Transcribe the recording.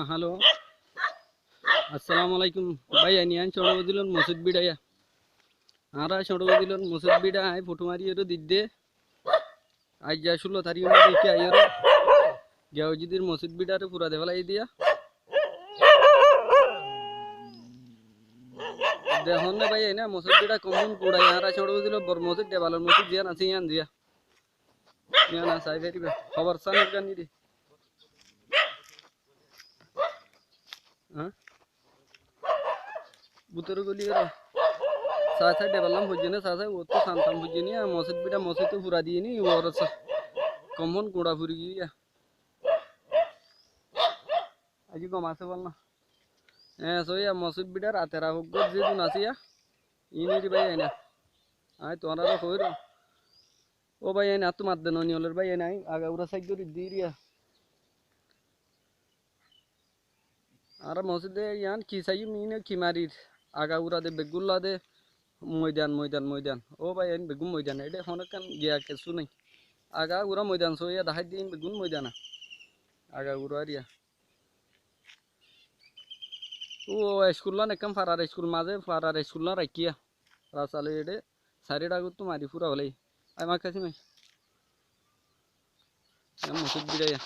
Hello, আসসালামু আলাইকুম ভাই। আনিয়ান ছোট দিলন মসজিদ বিড়াইয়া আরা ছোট দিলন মসজিদ বিড়া আই ফটো মারিয়ে দিদ্দে আজ যা 16 তারিখ দেখে আইয়ার গেওজিদির মসজিদ বিড়ারে পুরা দেওয়ালাই দিয়া দেখুন না ভাই না মসজিদ বিড়া কমন কুড়াই আরা ছোট দিল বর মসজিদ দেওয়ালের মসজিদ জিয়া আছে ইয়ান দিয়া ইয়ান সাই ফেরিবে খবর সান গানি রে হ্যাঁ বুতর গলিয়ে साथ डेवलप होजने साथ वो तो शांतम होजनी मस्जिद बिटा मस्जिद तो पूरा दिए नहीं और कमन कूड़ा पूरी गया आज को मासे बोलना सो या मस्जिद बिटा राते रा होग जे दिन आसिया इनी रे भाई ना आय तोरा रो होर ओ भाई ना तू मत देनो नियोलर भाई ना आगा उरा साइड दरी दिरिया आरा मस्जिद यान की साई मीने की मारी आगा उरा दे बेगुल्ला दे ময়দান ময়দান ময়দান ও ভাই এন বেগুন ময়দান এটা এখন কান গিয়া কিছু নাই আগা উড়া ময়দান সইয়া দেখাই দিন বেগুন ময়দানা আগা উড়া রিয়া ও স্কুল না একম ফারার স্কুল মাঝে ফারার স্কুল না রাখিয়া রাসালে এডে সারিডা গুত মারি পুরা হলাই আই মা কাছে নাই মসজিদ বিড়াইয়া